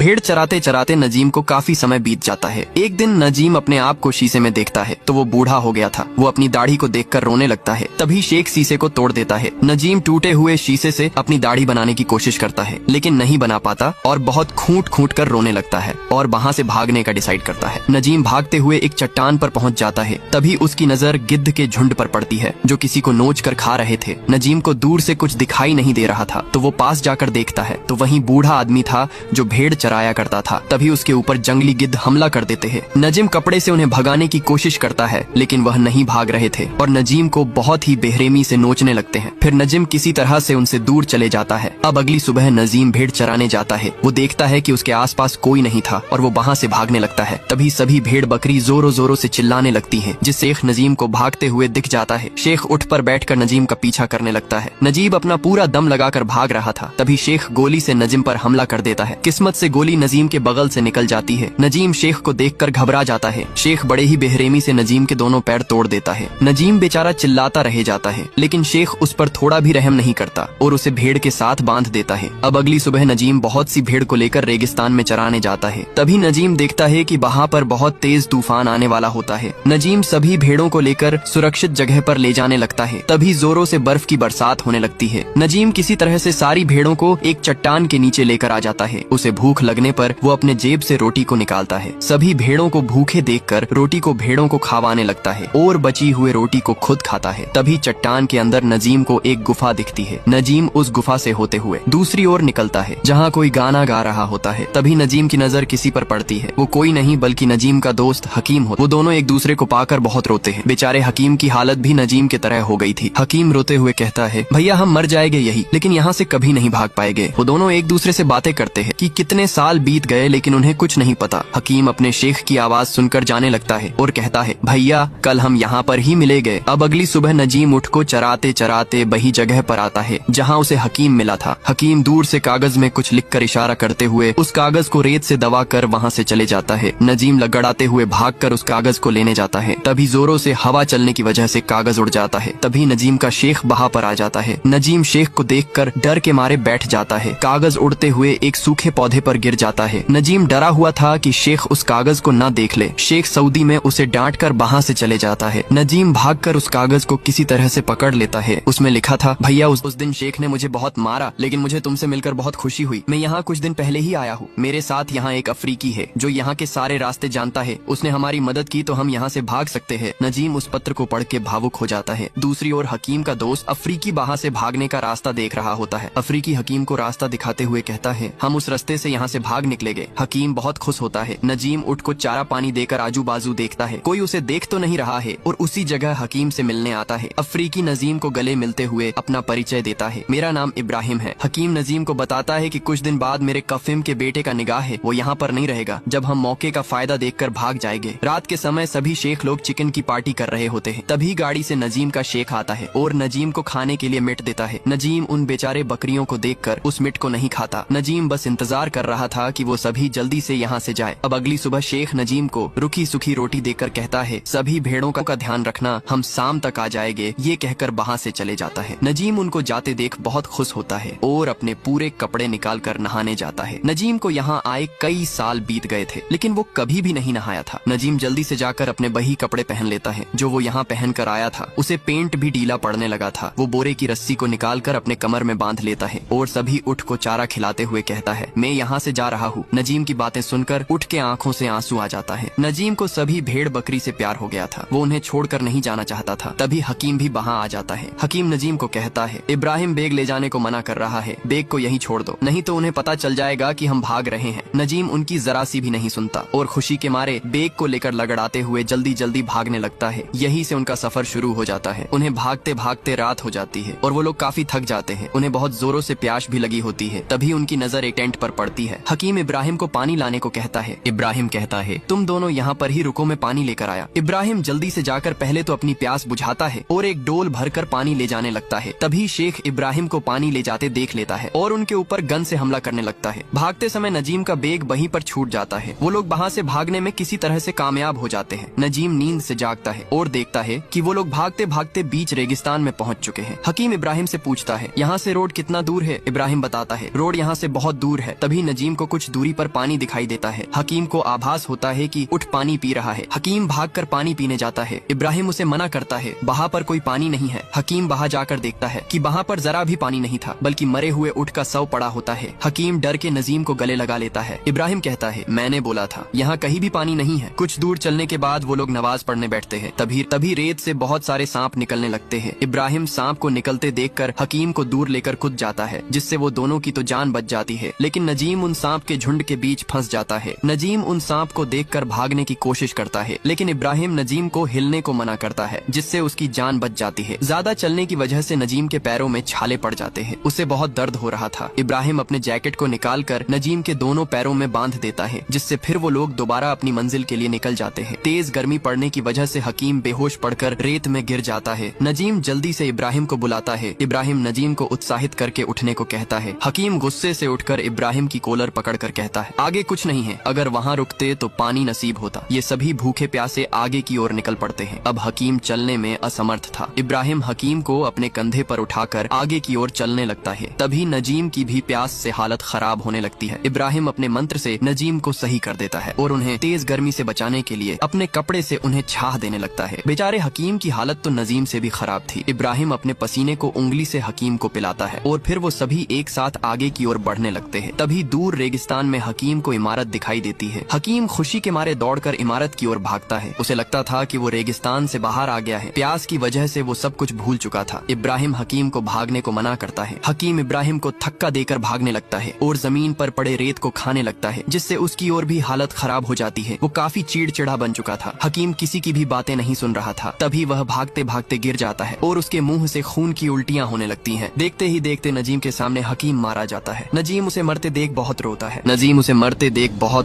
भेड़ चराते चराते नजीम को काफी समय बीत जाता है। एक दिन नजीम अपने आप को शीशे में देखता है तो वो बूढ़ा हो गया था। वो अपनी दाढ़ी को देखकर रोने लगता है। तभी शेख शीशे को तोड़ देता है। नजीम टूटे हुए शीशे से अपनी दाढ़ी बनाने की कोशिश करता है लेकिन नहीं बना पाता और बहुत खूंट खूंट कर रोने लगता है और वहाँ से भागने का डिसाइड करता है। नजीम भागते हुए एक चट्टान पर पहुँच जाता है। तभी उसकी नजर गिद्ध के झुंड पर पड़ती है जो किसी को नोच कर खा रहे थे। नजीम को दूर से कुछ दिखाई नहीं दे रहा था तो वो पास जाकर देखता है तो वहीं बूढ़ा आदमी था जो भेड़ चराया करता था। तभी उसके ऊपर जंगली गिद्ध हमला कर देते हैं। नजीम कपड़े से उन्हें भगाने की कोशिश करता है लेकिन वह नहीं भाग रहे थे और नजीम को बहुत ही बेरहमी से नोचने लगते हैं। फिर नजीम किसी तरह से उनसे दूर चले जाता है। अब अगली सुबह नजीम भेड़ चराने जाता है। वो देखता है कि उसके आसपास कोई नहीं था और वो वहाँ से भागने लगता है। तभी सभी भेड़ बकरी जोरों जोरों से चिल्लाने लगती हैं जिससे शेख नजीम को भागते हुए दिख जाता है। शेख उठ पर बैठकर नजीम का पीछा करने लगता है। नजीब अपना पूरा दम लगाकर भाग रहा था। तभी शेख गोली से नजीम पर हमला कर देता है। किस्मत से गोली नजीम के बगल से निकल जाती है। नजीम शेख को देखकर घबरा जाता है। शेख बड़े ही बेरहमी से नजीम के दोनों पैर तोड़ देता है। नजीम बेचारा चिल्लाता रह जाता है लेकिन शेख उस पर थोड़ा भी रहम नहीं करता और उसे भेड़ के साथ बांध देता है। अब अगली सुबह नजीम बहुत सी भेड़ को लेकर रेगिस्तान में चराने जाता है। तभी नजीम देखता है कि वहाँ पर बहुत तेज तूफान आने वाला होता है। नजीम सभी भेड़ों को लेकर सुरक्षित जगह पर ले जाने लगता है। तभी जोरों से बर्फ की बरसात होने लगती है। नजीम किसी तरह से सारी भेड़ों को एक चट्टान के नीचे लेकर आ जाता है। उसे भूख लगने पर वो अपने जेब से रोटी को निकालता है। सभी भेड़ों को भूखे देखकर रोटी को भेड़ों को खावाने लगता है और बची हुए रोटी को खुद खाता है। तभी चट्टान के अंदर नजीम को एक गुफा दिखती है। नजीम उस गुफा से होते हुए दूसरी ओर निकलता है जहाँ कोई गाना गा रहा होता है। तभी नजीम की नजर किसी पर पड़ती है। वो कोई नहीं बल्कि नजीम का दोस्त हकीम हो। वो दोनों एक दूसरे को पाकर बहुत रोते हैं। बेचारे हकीम की हालत भी नजीम की तरह हो गई थी। हकीम रोते हुए कहता है, भैया हम मर जाएंगे यही, लेकिन यहाँ से कभी नहीं भाग पाएंगे। वो दोनों एक दूसरे से बातें करते हैं कि कितने साल बीत गए लेकिन उन्हें कुछ नहीं पता। हकीम अपने शेख की आवाज सुनकर जाने लगता है और कहता है, भैया कल हम यहाँ पर ही मिले गए। अब अगली सुबह नजीम उठ को चराते चराते वही जगह पर आता है जहाँ उसे हकीम मिला था। हकीम दूर से कागज में कुछ लिखकर इशारा करते हुए उस कागज को रेत से दबा कर वहाँ से चले जाता है। नजीम लगड़ाते हुए भागकर उस कागज को लेने जाता है। तभी जोरों से हवा चलने की वजह से कागज उड़ जाता है। तभी नजीम का शेख वहाँ पर आ जाता है। नजीम शेख को देखकर डर के मारे बैठ जाता है। कागज उड़ते हुए एक सूखे पौधे पर गिर जाता है। नजीम डरा हुआ था कि शेख उस कागज को न देख ले। शेख सऊदी में उसे डांट कर वहाँ से चले जाता है। नजीम भागकर उस कागज को किसी तरह से पकड़ लेता है। उसमें लिखा था, भैया उस दिन शेख ने मुझे बहुत मारा लेकिन मुझे तुमसे मिलकर बहुत खुशी हुई। मैं यहाँ कुछ दिन पहले ही आया हूँ। मेरे साथ यहाँ एक अफ्रीकी है जो यहाँ के सारे रास्ते जानता है। उसने हमारी मदद की तो हम यहाँ से भाग सकते हैं। नजीम उस पत्र को पढ़ के भावुक हो जाता है। दूसरी ओर हकीम का दोस्त अफ्रीकी वहाँ से भागने का रास्ता देख रहा होता है। अफ्रीकी हकीम को रास्ता दिखाते हुए कहता है, हम उस रास्ते से यहाँ से भाग निकलेंगे। हकीम बहुत खुश होता है। नजीम उठ को चारा पानी देकर आजू बाजू देखता है, कोई उसे देख तो नहीं रहा है और उसी जगह हकीम से मिलने आता है। अफ्रीकी नजीम को गले मिलते हुए अपना परिचय देता है, मेरा नाम इब्राहिम है। हकीम नजीम को बताता है कि कुछ दिन बाद मेरे कफिम के बेटे का निगाह है, वो यहाँ पर नहीं रहेगा। जब हम मौके का फायदा देखकर भाग जाएंगे। रात के समय सभी शेख लोग चिकन की पार्टी कर रहे होते हैं। तभी गाड़ी से नजीम का शेख आता है और नजीम को खाने के लिए मिट देता है। नजीम उन बेचारे बकरियों को देखकर उस मिट को नहीं खाता। नजीम बस इंतजार कर रहा था कि वो सभी जल्दी से यहाँ से जाए। अब अगली सुबह शेख नजीम को रुखी सुखी रोटी देकर कहता है, सभी भेड़ों का ध्यान रखना, हम शाम तक आ जाएंगे। ये कहकर वहाँ से चले जाता है। नजीम उनको जाते देख बहुत खुश होता है और अपने पूरे कपड़े निकाल कर नहाने जाता है। नजीम को यहाँ आए कई साल बीत गए थे लेकिन वो कभी भी नहीं नहाया था। नजीम जल्दी से जाकर अपने वही कपड़े पहन लेता है जो वो यहाँ पहन कर आया था। उसे पेंट भी ढीला पड़ने लगा था। वो बोरे की रस्सी को निकाल कर अपने कमर में बांध लेता है और सभी उठ को चारा खिलाते हुए कहता है, मैं यहाँ से जा रहा हूँ। नजीम की बातें सुनकर उठ के आंखों से आंसू आ जाता है। नजीम को सभी भेड़ बकरी से प्यार हो गया था। वो उन्हें छोड़कर नहीं जाना चाहता था। तभी हकीम भी वहाँ आ जाता है। हकीम नजीम को कहता है, इब्राहिम बेग ले जाने को मना कर रहा है, बेग को यहीं छोड़ दो, नहीं तो उन्हें पता चल जाएगा कि हम भाग रहे हैं। नजीम उनकी जरा सी भी नहीं सुनता और खुशी के मारे बेग को लेकर लगड़ाते हुए जल्दी जल्दी भागने लगता है। यहीं से उनका सफर शुरू हो जाता है। उन्हें भागते भागते रात हो जाती है और वो लोग काफी थक जाते हैं। उन्हें बहुत जोरों से प्यास भी लगी होती है। तभी उनकी नजर एक टेंट पर पड़ती है। हकीम इब्राहिम को पानी लाने को कहता है। इब्राहिम कहता है, तुम दोनों यहाँ पर ही रुको, मैं पानी लेकर आया। इब्राहिम जल्दी से जाकर पहले तो अपनी प्यास बुझाता है और एक डोल भरकर पानी ले जाने लगता है। तभी शेख इब्राहिम को पानी ले जाते देख लेता है और उनके ऊपर गन से हमला करने लगता है। भागते समय नजीम का बेग वहीं पर छूट जाता है। वो लोग वहाँ से भागने में किसी तरह से कामयाब हो जाते हैं। नजीम नींद से जागता है और देखता है कि वो लोग भागते भागते बीच रेगिस्तान में पहुँच चुके हैं। हकीम इब्राहिम से पूछता है, यहाँ से रोड कितना दूर है? इब्राहिम बताता है, रोड यहाँ से बहुत दूर है। तभी नजीम हकीम को कुछ दूरी पर पानी दिखाई देता है। हकीम को आभास होता है कि उठ पानी पी रहा है। हकीम भागकर पानी पीने जाता है। इब्राहिम उसे मना करता है, वहाँ पर कोई पानी नहीं है। हकीम वहाँ जाकर देखता है कि वहाँ पर जरा भी पानी नहीं था, बल्कि मरे हुए ऊंट का शव पड़ा होता है। हकीम डर के नजीम को गले लगा लेता है। इब्राहिम कहता है, मैंने बोला था यहाँ कहीं भी पानी नहीं है। कुछ दूर चलने के बाद वो लोग नमाज पढ़ने बैठते हैं। तभी रेत से बहुत सारे सांप निकलने लगते हैं। इब्राहिम सांप को निकलते देखकर हकीम को दूर लेकर कूद जाता है, जिससे वो दोनों की तो जान बच जाती है। लेकिन नजीम उन सांप के झुंड के बीच फंस जाता है। नजीम उन सांप को देखकर भागने की कोशिश करता है, लेकिन इब्राहिम नजीम को हिलने को मना करता है, जिससे उसकी जान बच जाती है। ज्यादा चलने की वजह से नजीम के पैरों में छाले पड़ जाते हैं। उसे बहुत दर्द हो रहा था। इब्राहिम अपने जैकेट को निकालकर नजीम के दोनों पैरों में बांध देता है, जिससे फिर वो लोग दोबारा अपनी मंजिल के लिए निकल जाते हैं। तेज गर्मी पड़ने की वजह से हकीम बेहोश पड़कर रेत में गिर जाता है। नजीम जल्दी से इब्राहिम को बुलाता है। इब्राहिम नजीम को उत्साहित करके उठने को कहता है। हकीम गुस्से से उठकर इब्राहिम की कॉलर पकड़कर कहता है, आगे कुछ नहीं है, अगर वहाँ रुकते तो पानी नसीब होता। ये सभी भूखे प्यासे आगे की ओर निकल पड़ते हैं। अब हकीम चलने में असमर्थ था। इब्राहिम हकीम को अपने कंधे पर उठाकर आगे की ओर चलने लगता है। तभी नजीम की भी प्यास से हालत खराब होने लगती है। इब्राहिम अपने मंत्र से नजीम को सही कर देता है और उन्हें तेज गर्मी से बचाने के लिए अपने कपड़े से उन्हें छाह देने लगता है। बेचारे हकीम की हालत तो नजीम से भी खराब थी। इब्राहिम अपने पसीने को उंगली से हकीम को पिलाता है और फिर वो सभी एक साथ आगे की ओर बढ़ने लगते हैं। तभी दूर रेगिस्तान में हकीम को इमारत दिखाई देती है। हकीम खुशी के मारे दौड़कर इमारत की ओर भागता है। उसे लगता था कि वो रेगिस्तान से बाहर आ गया है। प्यास की वजह से वो सब कुछ भूल चुका था। इब्राहिम हकीम को भागने को मना करता है। हकीम इब्राहिम को धक्का देकर भागने लगता है और जमीन पर पड़े रेत को खाने लगता है, जिससे उसकी और भी हालत खराब हो जाती है। वो काफी चिड़चिड़ा बन चुका था। हकीम किसी की भी बातें नहीं सुन रहा था। तभी वह भागते भागते गिर जाता है और उसके मुंह से खून की उल्टियां होने लगती हैं। देखते ही देखते नजीम के सामने हकीम मारा जाता है। नजीम उसे मरते देख बहुत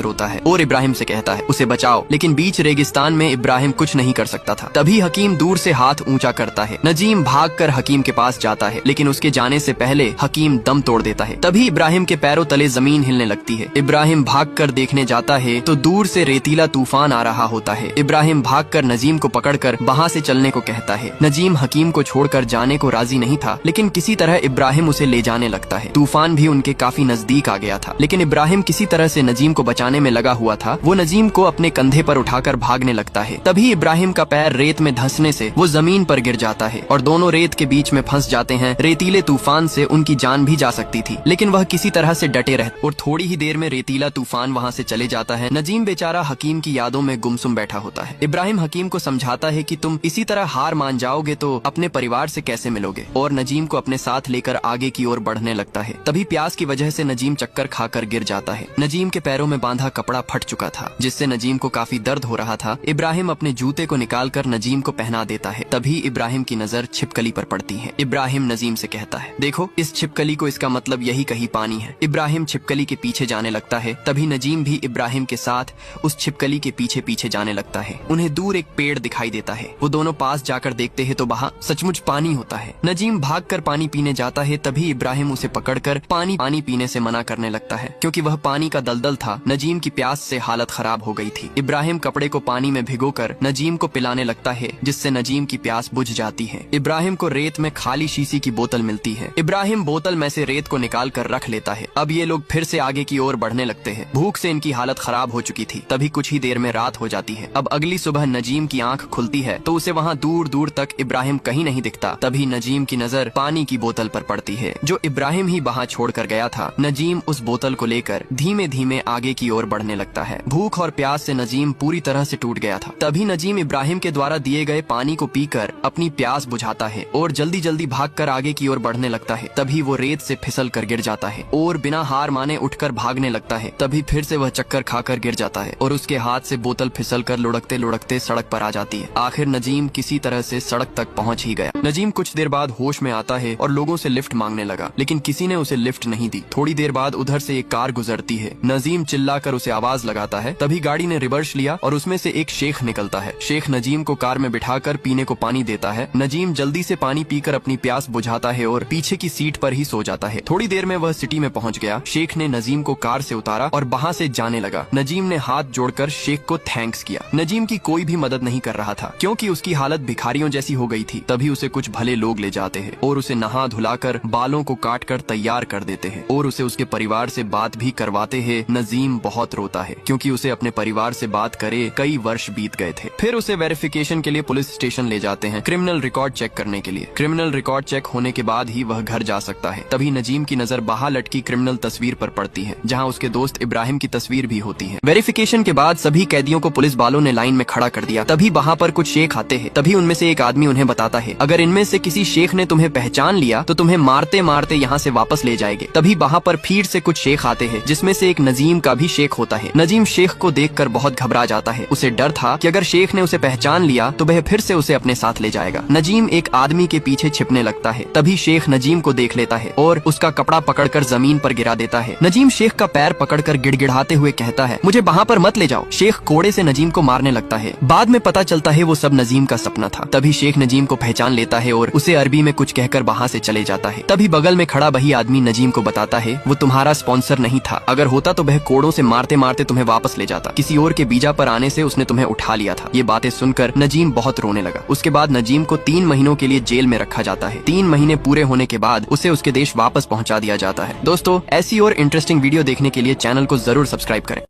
रोता है और इब्राहिम से कहता है, उसे बचाओ। लेकिन बीच रेगिस्तान में इब्राहिम कुछ नहीं कर सकता था। तभी हकीम दूर से हाथ ऊंचा करता है। नजीम भागकर हकीम के पास जाता है, लेकिन उसके जाने से पहले हकीम दम तोड़ देता है। तभी इब्राहिम के पैरों तले जमीन हिलने लगती है। इब्राहिम भागकर देखने जाता है तो दूर से रेतीला तूफान आ रहा होता है। इब्राहिम भागकर नजीम को पकड़कर वहाँ से चलने को कहता है। नजीम हकीम को छोड़कर जाने को राजी नहीं था, लेकिन किसी तरह इब्राहिम उसे ले जाने लगता है। तूफान भी उनके काफी नजदीक आ गया था, लेकिन इब्राहिम किसी तरह से नजीम को बचाने में लगा हुआ था। वो नजीम को अपने कंधे पर उठाकर भागने लगता है। तभी इब्राहिम का पैर रेत में धंसने से वो जमीन पर गिर जाता है और दोनों रेत के बीच में फंस जाते हैं। रेतीले तूफान से उनकी जान भी जा सकती थी, लेकिन वह किसी तरह से डटे रहे और थोड़ी ही देर में रेतीला तूफान वहाँ से चले जाता है। नजीम बेचारा हकीम की यादों में गुमसुम बैठा होता है। इब्राहिम हकीम को समझाता है कि तुम इसी तरह हार मान जाओगे तो अपने परिवार से कैसे मिलोगे, और नजीम को अपने साथ लेकर आगे की ओर बढ़ने लगता है। तभी प्यास की वजह से नजीम चक्कर खाकर गिर जाता है। नजीम के पैरों में बांधा कपड़ा फट चुका था, जिससे नजीम को काफी दर्द हो रहा था। इब्राहिम अपने जूते को निकालकर नजीम को पहना देता है। तभी इब्राहिम की नजर छिपकली पर पड़ती है। इब्राहिम नजीम से कहता है, देखो इस छिपकली को, इसका मतलब यही कहीं पानी है। इब्राहिम छिपकली के पीछे जाने लगता है। तभी नजीम भी इब्राहिम के साथ उस छिपकली के पीछे पीछे जाने लगता है। उन्हें दूर एक पेड़ दिखाई देता है। वो दोनों पास जाकर देखते हैं तो वहाँ सचमुच पानी होता है। नजीम भागकर पानी पीने जाता है। तभी इब्राहिम उसे पकड़कर पानी पीने से मना करने लगता है, क्योंकि वह पानी का दलदल था। नजीम की प्यास से हालत खराब हो गई थी। इब्राहिम कपड़े को पानी में भिगोकर नजीम को पिलाने लगता है, जिससे नजीम की प्यास बुझ जाती है। इब्राहिम को रेत में खाली शीशी की बोतल मिलती है। इब्राहिम बोतल में से रेत को निकाल कर रख लेता है। अब ये लोग फिर से आगे की ओर बढ़ने लगते हैं। भूख से इनकी हालत खराब हो चुकी थी। तभी कुछ ही देर में रात हो जाती है। अब अगली सुबह नजीम की आंख खुलती है तो उसे वहाँ दूर दूर तक इब्राहिम कहीं नहीं दिखता। तभी नजीम की नजर पानी की बोतल पर पड़ती है, जो इब्राहिम ही वहाँ छोड़ कर गया था। नजीम उस बोतल को लेकर धीमे धीमे आगे की ओर बढ़ने लगता है। भूख और प्यास से नजीम पूरी तरह से टूट गया था। तभी नजीम इब्राहिम के द्वारा दिए गए पानी को पीकर अपनी प्यास बुझाता है और जल्दी जल्दी भागकर आगे की ओर बढ़ने लगता है। तभी वो रेत से फिसल कर गिर जाता है और बिना हार माने उठकर भागने लगता है। तभी फिर से वह चक्कर खाकर गिर जाता है और उसके हाथ से बोतल फिसल कर लुढ़कते लुढ़कते सड़क पर आ जाती है। आखिर नजीम किसी तरह से सड़क तक पहुंच ही गया। नजीम कुछ देर बाद होश में आता है और लोगों से लिफ्ट मांगने लगा, लेकिन किसी ने उसे लिफ्ट नहीं दी। थोड़ी देर बाद उधर से एक कार गुजरती है। नजीम चिल्लाकर उसे आवाज लगाता है। तभी गाड़ी ने रिवर्स लिया और उसमें से एक शेख निकलता है। शेख नजीम को कार में बिठाकर पीने को पानी देता है। नजीम जल्दी से पानी पीकर अपनी प्यास बुझाता है और पीछे की सीट पर ही सो जाता है। थोड़ी देर में वह सिटी में पहुंच गया। शेख ने नजीम को कार से उतारा और वहाँ से जाने लगा। नजीम ने हाथ जोड़कर शेख को थैंक्स किया। नजीम की कोई भी मदद नहीं कर रहा था, क्योंकि उसकी हालत भिखारियों जैसी हो गई थी। तभी उसे कुछ भले लोग ले जाते हैं और उसे नहा धुलाकर बालों को काट कर तैयार कर देते हैं और उसे उसके परिवार से बात भी करवाते हैं नजीम बहुत रोता है, क्योंकि उसे अपने परिवार से बात करे कई वर्ष बीत गए थे। फिर उसे वेरिफिकेशन के लिए पुलिस स्टेशन ले जाते हैं, क्रिमिनल रिकॉर्ड चेक करने के लिए। क्रिमिनल रिकॉर्ड चेक होने के बाद ही वह घर जा सकता है। तभी नजीम की नजर बाहर लटकी क्रिमिनल तस्वीर पर पड़ती है, जहाँ उसके दोस्त इब्राहिम की तस्वीर भी होती है। वेरिफिकेशन के बाद सभी कैदियों को पुलिस वालों ने लाइन में खड़ा कर दिया। तभी वहाँ पर कुछ शेख आते हैं। तभी उनमें से एक आदमी उन्हें बताता है, अगर इनमें से किसी शेख ने तुम्हें पहचान लिया तो तुम्हें मारते मारते यहाँ से वापस ले जाएंगे। तभी वहाँ पर फिर से कुछ शेख आते हैं, जिसमें से एक नजीम का भी शेख होता है। नजीम शेख को देखकर बहुत घबरा जाता है। उसे डर था कि अगर शेख ने उसे पहचान लिया तो वह फिर से उसे अपने साथ ले जाएगा। नजीम एक आदमी के पीछे छिपने लगता है। तभी शेख नजीम को देख लेता है और उसका कपड़ा पकड़कर जमीन पर गिरा देता है। नजीम शेख का पैर पकड़कर गिड़गिड़ाते हुए कहता है, मुझे वहाँ पर मत ले जाओ। शेख कोड़े से नजीम को मारने लगता है। बाद में पता चलता है वो सब नजीम का सपना था। तभी शेख नजीम को पहचान लेता है और उसे अरबी में कुछ कहकर वहाँ से चले जाता है। तभी बगल में खड़ा वही आदमी नजीम को बताता है, वो तुम्हारा स्पॉन्सर नहीं था, अगर होता तो वह कोड़ों से मारते मारते तुम्हें वापस ले जाता। किसी और के बीजा पर आने से उसने तुम्हें उठा लिया था। ये बातें सुनकर नजीम बहुत रोने लगा। उसके बाद नजीम को 3 महीनों के लिए जेल में रखा जाता है। 3 महीने पूरे होने के बाद उसे उसके देश वापस पहुंचा दिया जाता है। दोस्तों, ऐसी और इंटरेस्टिंग वीडियो देखने के लिए चैनल को जरूर सब्सक्राइब करें।